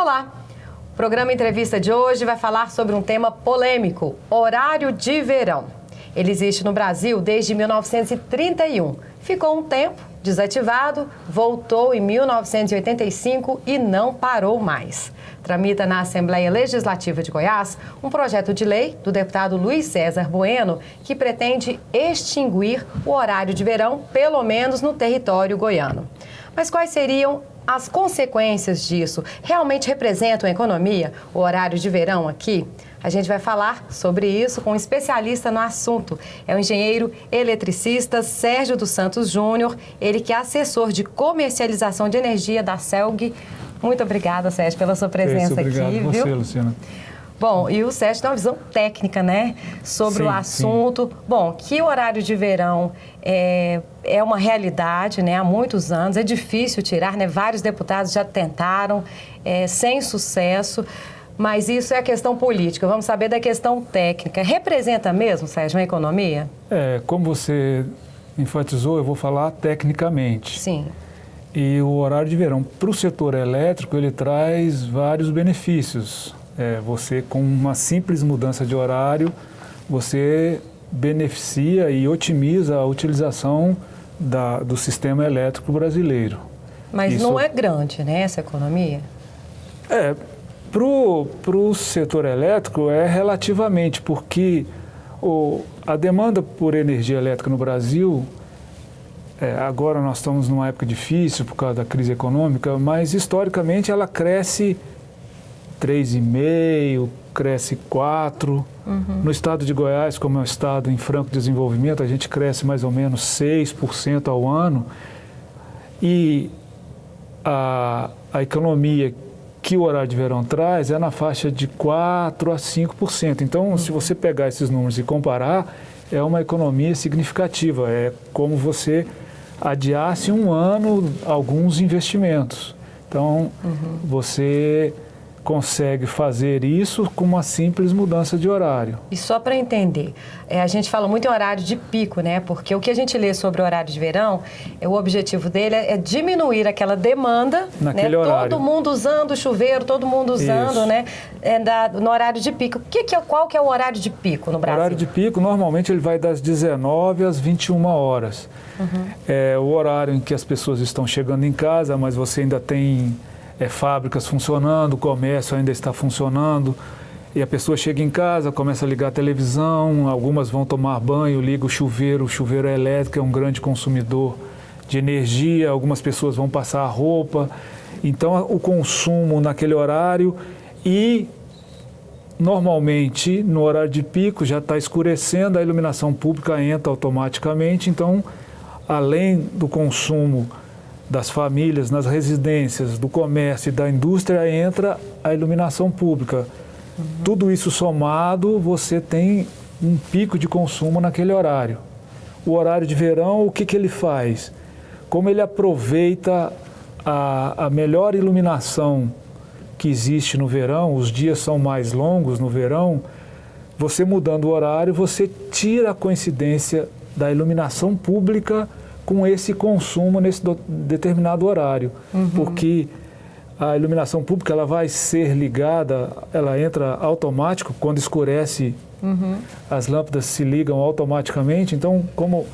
Olá! O programa Entrevista de hoje vai falar sobre um tema polêmico, horário de verão. Ele existe no Brasil desde 1931. Ficou um tempo desativado, voltou em 1985 e não parou mais. Tramita na Assembleia Legislativa de Goiás um projeto de lei do deputado Luiz César Bueno que pretende extinguir o horário de verão, pelo menos no território goiano. Mas quais seriam as consequências disso? Realmente representam a economia, o horário de verão aqui? A gente vai falar sobre isso com um especialista no assunto. É o engenheiro eletricista Sérgio dos Santos Júnior, ele que é assessor de comercialização de energia da CELG. Muito obrigada, Sérgio, pela sua presença aqui. Obrigado você, Luciana. Bom, e o Sérgio tem uma visão técnica, né, sobre o assunto. Sim. Bom, que o horário de verão é uma realidade, né, há muitos anos, é difícil tirar, né, vários deputados já tentaram, sem sucesso, mas isso é a questão política. Vamos saber da questão técnica. Representa mesmo, Sérgio, uma economia? Como você enfatizou, eu vou falar tecnicamente. Sim. E o horário de verão, para o setor elétrico, ele traz vários benefícios. Você, com uma simples mudança de horário, você beneficia e otimiza a utilização do sistema elétrico brasileiro. Mas isso não é grande, né, essa economia? Para o setor elétrico é relativamente, porque a demanda por energia elétrica no Brasil, agora nós estamos numa época difícil por causa da crise econômica, mas historicamente ela cresce 3,5%, cresce 4%. No estado de Goiás, como é um estado em franco desenvolvimento, a gente cresce mais ou menos 6% ao ano. E a economia que o horário de verão traz é na faixa de 4% a 5%. Então, se você pegar esses números e comparar, é uma economia significativa. É como você adiasse um ano alguns investimentos. Então, você consegue fazer isso com uma simples mudança de horário. E só para entender, a gente fala muito em horário de pico, né? Porque o que a gente lê sobre o horário de verão, o objetivo dele é diminuir aquela demanda, naquele né? Horário. Todo mundo usando o chuveiro, todo mundo usando, isso, né? No horário de pico. Qual que é o horário de pico no Brasil? O horário de pico, normalmente, ele vai das 19 às 21 horas. É o horário em que as pessoas estão chegando em casa, mas você ainda tem fábricas funcionando, o comércio ainda está funcionando, e a pessoa chega em casa, começa a ligar a televisão, algumas vão tomar banho, liga o chuveiro é elétrico, é um grande consumidor de energia, algumas pessoas vão passar a roupa, então o consumo naquele horário, e normalmente no horário de pico já está escurecendo, a iluminação pública entra automaticamente, então além do consumo das famílias, nas residências, do comércio e da indústria, entra a iluminação pública. Tudo isso somado, você tem um pico de consumo naquele horário. O horário de verão, o que ele faz? Como ele aproveita a melhor iluminação que existe no verão, os dias são mais longos no verão, você mudando o horário, você tira a coincidência da iluminação pública com esse consumo nesse determinado horário, porque a iluminação pública ela vai ser ligada, ela entra automático, quando escurece, as lâmpadas se ligam automaticamente, então como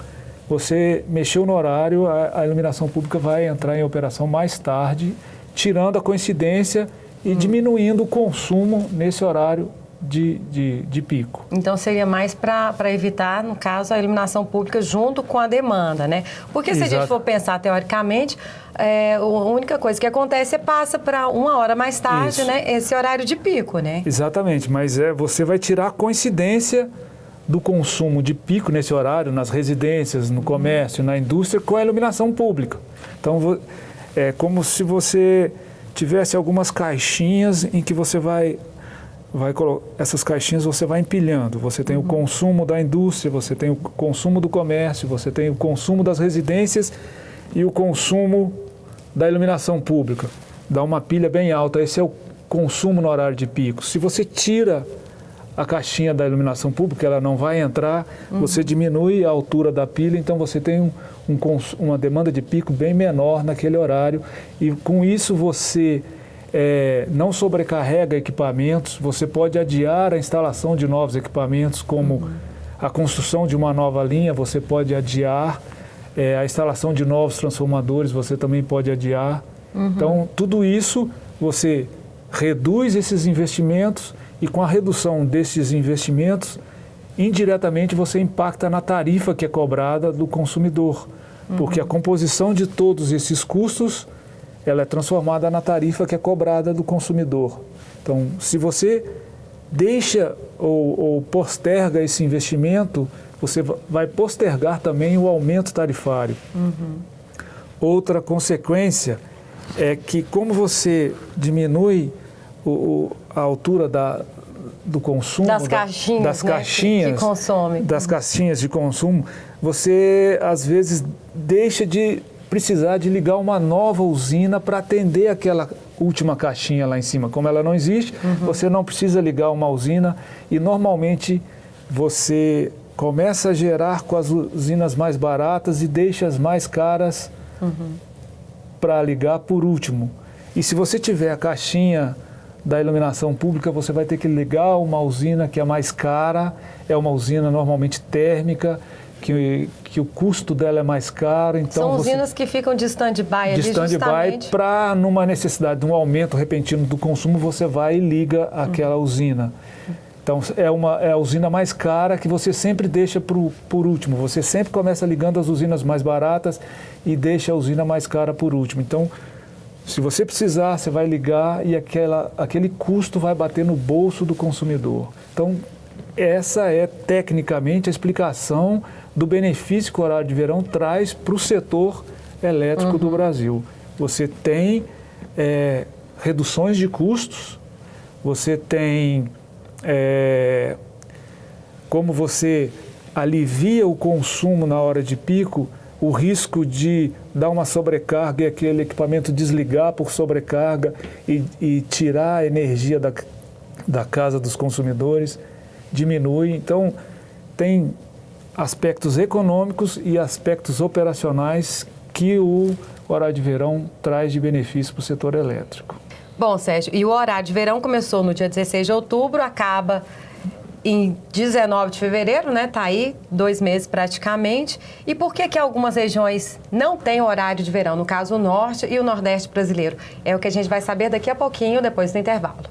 você mexeu no horário, a iluminação pública vai entrar em operação mais tarde, tirando a coincidência e diminuindo o consumo nesse horário de pico. Então seria mais para evitar, no caso, a iluminação pública junto com a demanda, né? Porque se a gente for pensar teoricamente, a única coisa que acontece passa para uma hora mais tarde, né? Esse horário de pico, né? Exatamente, mas você vai tirar a coincidência do consumo de pico nesse horário, nas residências, no comércio, na indústria, com a iluminação pública. Então, é como se você tivesse algumas caixinhas em que você essas caixinhas você vai empilhando. Você tem o consumo da indústria, você tem o consumo do comércio, você tem o consumo das residências e o consumo da iluminação pública. Dá uma pilha bem alta. Esse é o consumo no horário de pico. Se você tira a caixinha da iluminação pública, ela não vai entrar, você diminui a altura da pilha, então você tem uma demanda de pico bem menor naquele horário e com isso você não sobrecarrega equipamentos, você pode adiar a instalação de novos equipamentos, como a construção de uma nova linha, você pode adiar, a instalação de novos transformadores, você também pode adiar. Então, tudo isso, você reduz esses investimentos e com a redução desses investimentos, indiretamente você impacta na tarifa que é cobrada do consumidor, porque a composição de todos esses custos, ela é transformada na tarifa que é cobrada do consumidor. Então, se você deixa ou posterga esse investimento, você vai postergar também o aumento tarifário. Outra consequência é que, como você diminui a altura do consumo, das caixinhas, que consome. Das caixinhas de consumo, você às vezes deixa de precisar de ligar uma nova usina para atender aquela última caixinha lá em cima. Como ela não existe, você não precisa ligar uma usina e normalmente você começa a gerar com as usinas mais baratas e deixa as mais caras para ligar por último. E se você tiver a caixinha da iluminação pública, você vai ter que ligar uma usina que é mais cara, é uma usina normalmente térmica, que o custo dela é mais caro. Então são usinas que ficam de stand-by ali, justamente para, numa necessidade de um aumento repentino do consumo, você vai e liga aquela usina. Então, é a usina mais cara que você sempre deixa por último. Você sempre começa ligando as usinas mais baratas e deixa a usina mais cara por último. Então, se você precisar, você vai ligar e aquele custo vai bater no bolso do consumidor. Então, essa é tecnicamente a explicação do benefício que o horário de verão traz para o setor elétrico do Brasil. Você tem reduções de custos, você tem como você alivia o consumo na hora de pico, o risco de dar uma sobrecarga e aquele equipamento desligar por sobrecarga e tirar a energia da casa dos consumidores, diminui. Então, tem aspectos econômicos e aspectos operacionais que o horário de verão traz de benefício para o setor elétrico. Bom, Sérgio, e o horário de verão começou no dia 16 de outubro, acaba em 19 de fevereiro, né? Tá aí 2 meses praticamente. E por que algumas regiões não têm horário de verão? No caso, o Norte e o Nordeste brasileiro. É o que a gente vai saber daqui a pouquinho, depois do intervalo.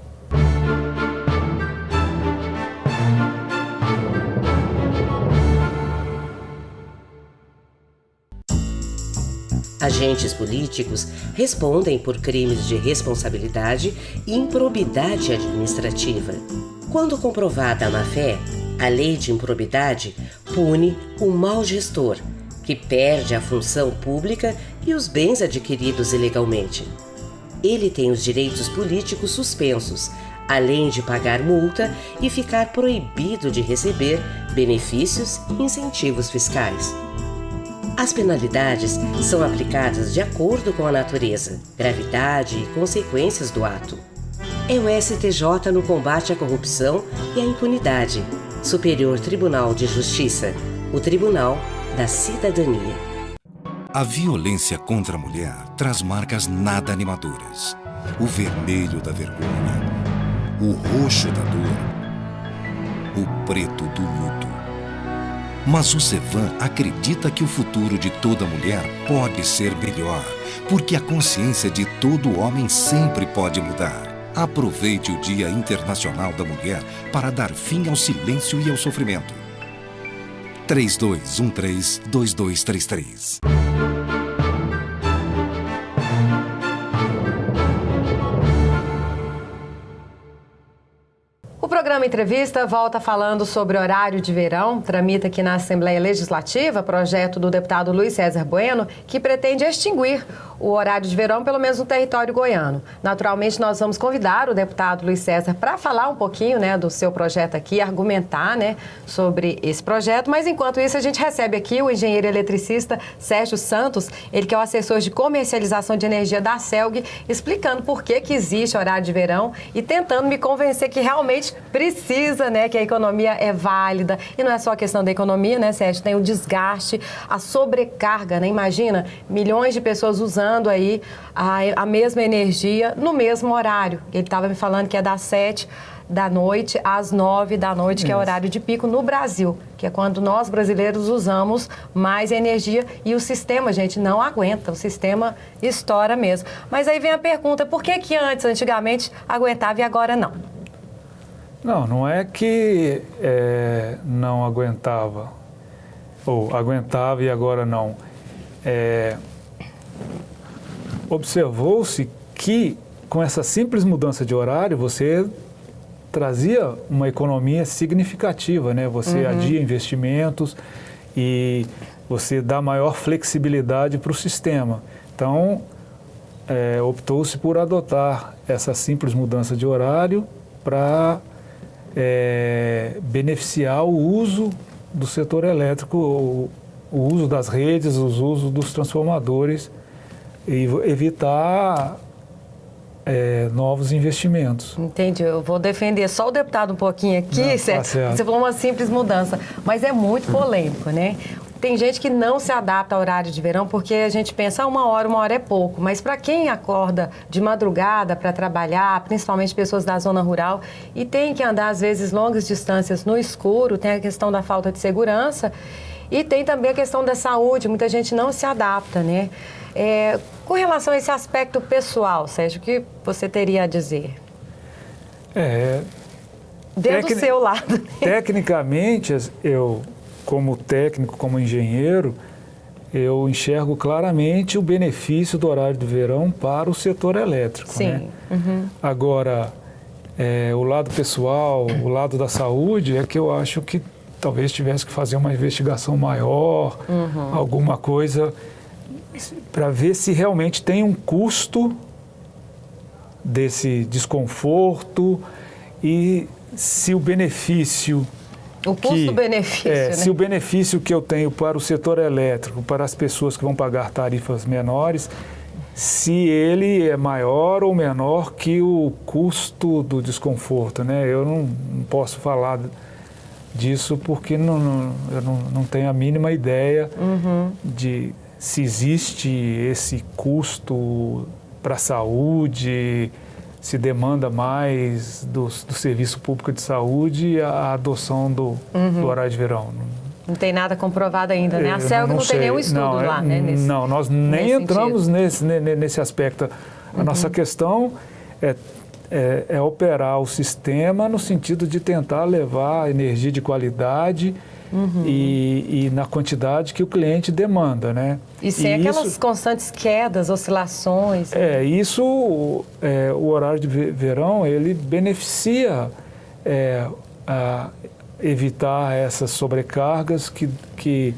Agentes políticos respondem por crimes de responsabilidade e improbidade administrativa. Quando comprovada a má-fé, a lei de improbidade pune o mau gestor, que perde a função pública e os bens adquiridos ilegalmente. Ele tem os direitos políticos suspensos, além de pagar multa e ficar proibido de receber benefícios e incentivos fiscais. As penalidades são aplicadas de acordo com a natureza, gravidade e consequências do ato. É o STJ no combate à corrupção e à impunidade, Superior Tribunal de Justiça, o Tribunal da Cidadania. A violência contra a mulher traz marcas nada animadoras. O vermelho da vergonha, o roxo da dor, o preto do luto. Mas o Cevan acredita que o futuro de toda mulher pode ser melhor, porque a consciência de todo homem sempre pode mudar. Aproveite o Dia Internacional da Mulher para dar fim ao silêncio e ao sofrimento. 3213-2233. O programa Entrevista volta falando sobre horário de verão. Tramita aqui na Assembleia Legislativa projeto do deputado Luiz César Bueno, que pretende extinguir o horário de verão, pelo menos no território goiano. Naturalmente, nós vamos convidar o deputado Luiz César para falar um pouquinho, né, do seu projeto aqui, argumentar, né, sobre esse projeto. Mas, enquanto isso, a gente recebe aqui o engenheiro eletricista Sérgio Santos, ele que é o assessor de comercialização de energia da CELG, explicando por que existe horário de verão e tentando me convencer que realmente precisa precisa, né, que a economia é válida. E não é só a questão da economia, né, Sérgio? Tem o desgaste, a sobrecarga, né? Imagina, milhões de pessoas usando aí a mesma energia no mesmo horário. Ele estava me falando que é das 7 da noite às 9 da noite, que é o horário de pico no Brasil, que é quando nós brasileiros usamos mais energia e o sistema, gente, não aguenta, o sistema estoura mesmo. Mas aí vem a pergunta, por que que antigamente aguentava e agora não? Não é que não aguentava, ou aguentava e agora não. Observou-se que com essa simples mudança de horário, você trazia uma economia significativa, né? Você adia investimentos e você dá maior flexibilidade para o sistema. Então, optou-se por adotar essa simples mudança de horário para beneficiar o uso do setor elétrico, o uso das redes, o uso dos transformadores e evitar novos investimentos. Entendi, eu vou defender só o deputado um pouquinho aqui, Sérgio. Você falou uma simples mudança, mas é muito polêmico, né? Tem gente que não se adapta ao horário de verão porque a gente pensa uma hora é pouco, mas para quem acorda de madrugada para trabalhar, principalmente pessoas da zona rural, e tem que andar às vezes longas distâncias no escuro, tem a questão da falta de segurança e tem também a questão da saúde, muita gente não se adapta, né? Com relação a esse aspecto pessoal, Sérgio, o que você teria a dizer? Do seu lado. Tecnicamente, eu, como técnico, como engenheiro, eu enxergo claramente o benefício do horário de verão para o setor elétrico. Sim. Né? Agora, o lado pessoal, o lado da saúde, é que eu acho que talvez tivesse que fazer uma investigação maior, alguma coisa, para ver se realmente tem um custo desse desconforto e se o benefício... O custo-benefício, né? Se o benefício que eu tenho para o setor elétrico, para as pessoas que vão pagar tarifas menores, se ele é maior ou menor que o custo do desconforto, né? Eu não posso falar disso porque eu não tenho a mínima ideia de se existe esse custo para a saúde, se demanda mais do Serviço Público de Saúde a adoção do horário de verão. Não tem nada comprovado ainda, né? A CELG não tem nenhum estudo lá, né? Não, nós nem entramos nesse aspecto. A nossa questão é operar o sistema no sentido de tentar levar energia de qualidade e na quantidade que o cliente demanda, né? E sem aquelas constantes quedas, oscilações. O horário de verão, ele beneficia a evitar essas sobrecargas que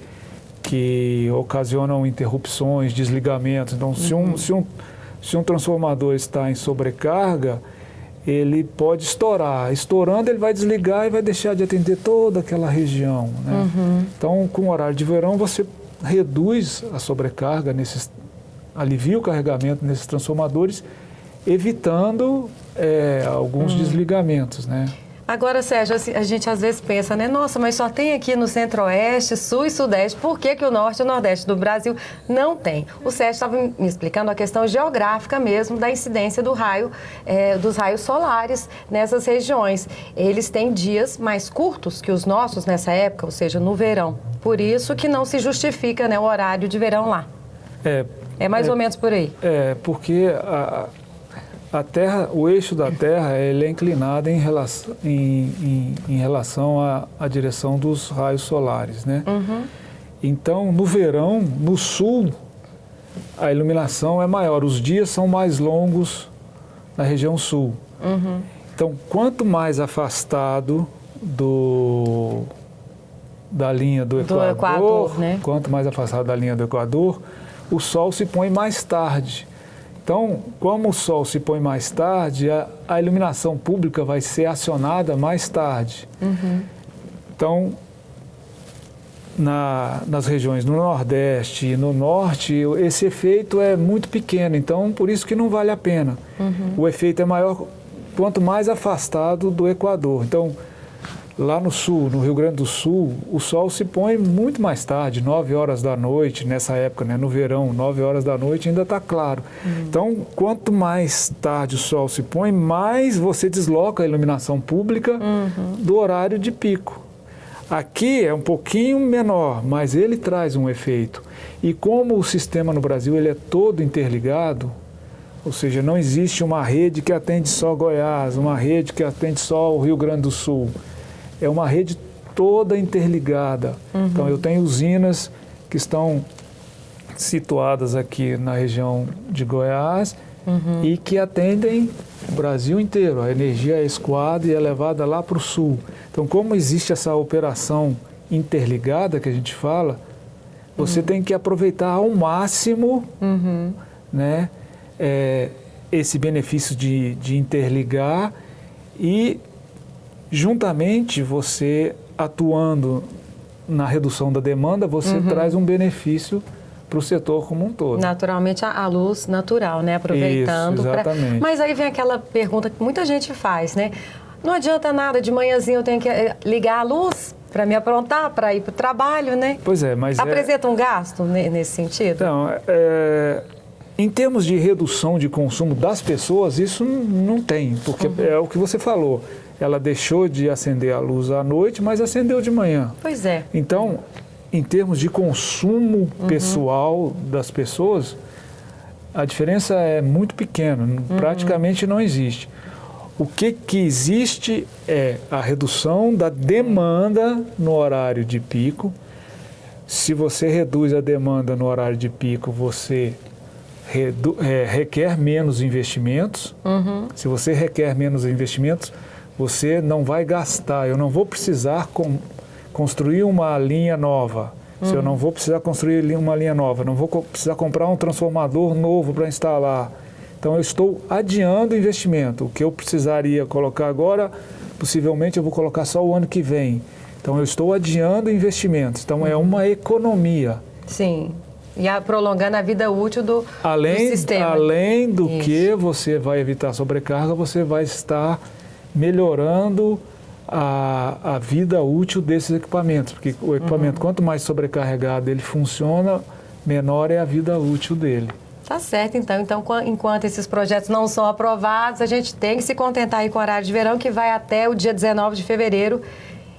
ocasionam interrupções, desligamentos. Então, se um transformador está em sobrecarga, ele pode estourar. Estourando, ele vai desligar e vai deixar de atender toda aquela região, né? Então, com o horário de verão, você reduz a sobrecarga, alivia o carregamento nesses transformadores, evitando alguns desligamentos, né? Agora, Sérgio, a gente às vezes pensa, né? Nossa, mas só tem aqui no Centro-Oeste, Sul e Sudeste. Por que o Norte e o Nordeste do Brasil não tem? O Sérgio estava me explicando a questão geográfica mesmo da incidência do raio, dos raios solares nessas regiões. Eles têm dias mais curtos que os nossos nessa época, ou seja, no verão. Por isso que não se justifica, né, o horário de verão lá. É mais ou menos por aí. Porque a Terra, o eixo da Terra, ele é inclinado em relação à direção dos raios solares, né? Então, no verão, no sul, a iluminação é maior, os dias são mais longos na região sul. Então, quanto mais afastado da linha do Equador, né? Quanto mais afastado da linha do Equador, o Sol se põe mais tarde. Então, como o Sol se põe mais tarde, a iluminação pública vai ser acionada mais tarde. Então, nas regiões no Nordeste e no Norte, esse efeito é muito pequeno. Então, por isso que não vale a pena. O efeito é maior quanto mais afastado do Equador. Então, lá no sul, no Rio Grande do Sul, o sol se põe muito mais tarde, 9 horas da noite, nessa época, né? No verão, 9 horas da noite ainda está claro. Então, quanto mais tarde o sol se põe, mais você desloca a iluminação pública do horário de pico. Aqui é um pouquinho menor, mas ele traz um efeito. E como o sistema no Brasil ele é todo interligado, ou seja, não existe uma rede que atende só Goiás, uma rede que atende só o Rio Grande do Sul. É uma rede toda interligada. Então, eu tenho usinas que estão situadas aqui na região de Goiás e que atendem o Brasil inteiro. A energia é escoada e é levada lá para o sul. Então, como existe essa operação interligada que a gente fala, você tem que aproveitar ao máximo né, esse benefício de interligar e juntamente, você atuando na redução da demanda, você traz um benefício para o setor como um todo. Naturalmente, a luz natural, né? Aproveitando. Isso, exatamente. Mas aí vem aquela pergunta que muita gente faz, né? Não adianta nada, de manhãzinho eu tenho que ligar a luz para me aprontar, para ir para o trabalho, né? Pois é, mas... Apresenta um gasto nesse sentido? Então, em termos de redução de consumo das pessoas, isso não tem, porque é o que você falou. Ela deixou de acender a luz à noite, mas acendeu de manhã. Pois é. Então, em termos de consumo pessoal das pessoas, a diferença é muito pequena, praticamente não existe. O que existe é a redução da demanda no horário de pico. Se você reduz a demanda no horário de pico, você requer menos investimentos. Se você requer menos investimentos, você não vai gastar. Eu não vou precisar construir uma linha nova. Se eu não vou precisar construir uma linha nova, não vou precisar comprar um transformador novo para instalar. Então, eu estou adiando o investimento. O que eu precisaria colocar agora, possivelmente eu vou colocar só o ano que vem. Então, eu estou adiando investimentos. Então, é uma economia. Sim. E prolongando a vida útil do sistema. Além do que você vai evitar sobrecarga, você vai estar melhorando a vida útil desses equipamentos, porque o equipamento, quanto mais sobrecarregado ele funciona, menor é a vida útil dele. Tá certo, então. Então, enquanto esses projetos não são aprovados, a gente tem que se contentar aí com o horário de verão, que vai até o dia 19 de fevereiro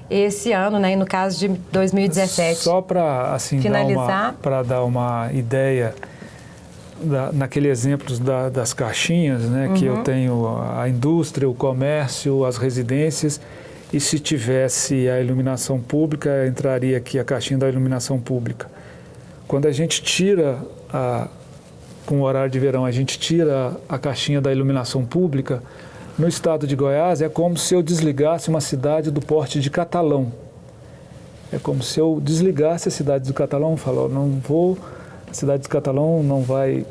esse ano, né? E no caso de 2017. Só para assim, finalizar, para dar uma ideia, naquele exemplo das caixinhas, né, que eu tenho a indústria, o comércio, as residências, e se tivesse a iluminação pública, entraria aqui a caixinha da iluminação pública. Quando a gente tira, com o horário de verão, a gente tira a caixinha da iluminação pública, no estado de Goiás é como se eu desligasse uma cidade do porte de Catalão. É como se eu desligasse a cidade do Catalão, falar, não vou... A cidade de Catalão não vai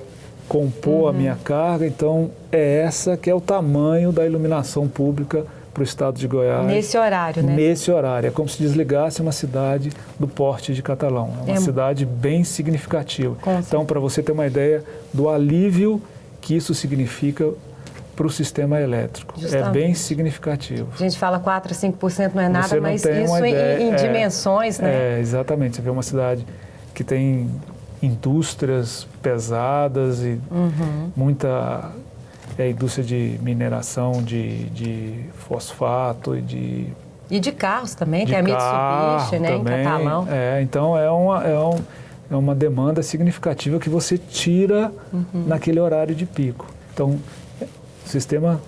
compor a minha carga, então é essa que é o tamanho da iluminação pública para o estado de Goiás. Nesse horário, né? Nesse horário. É como se desligasse uma cidade do porte de Catalão. É uma cidade bem significativa. Então, para você ter uma ideia do alívio que isso significa para o sistema elétrico. Justamente. É bem significativo. A gente fala 4% a 5% não é nada, mas isso em dimensões, né? Exatamente. Você vê uma cidade que tem indústrias pesadas e muita indústria de mineração de fosfato e de carros também, tem a Mitsubishi, né, em Catalão. Então é uma demanda significativa que você tira naquele horário de pico. Então o sistema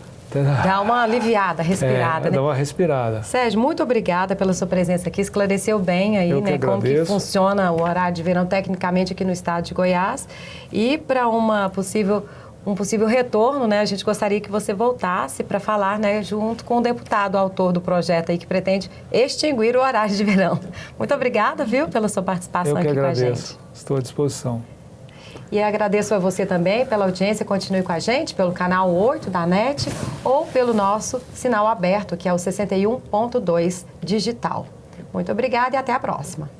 dá uma aliviada, respirada, né? Dá uma respirada. Sérgio, muito obrigada pela sua presença aqui, esclareceu bem aí, né, como que funciona o horário de verão tecnicamente aqui no estado de Goiás. E para um possível retorno, né, a gente gostaria que você voltasse para falar, né, junto com o deputado autor do projeto aí que pretende extinguir o horário de verão. Muito obrigada, viu, pela sua participação aqui com a gente. Estou à disposição. E agradeço a você também pela audiência. Continue com a gente pelo canal 8 da NET ou pelo nosso sinal aberto, que é o 61.2 digital. Muito obrigada e até a próxima.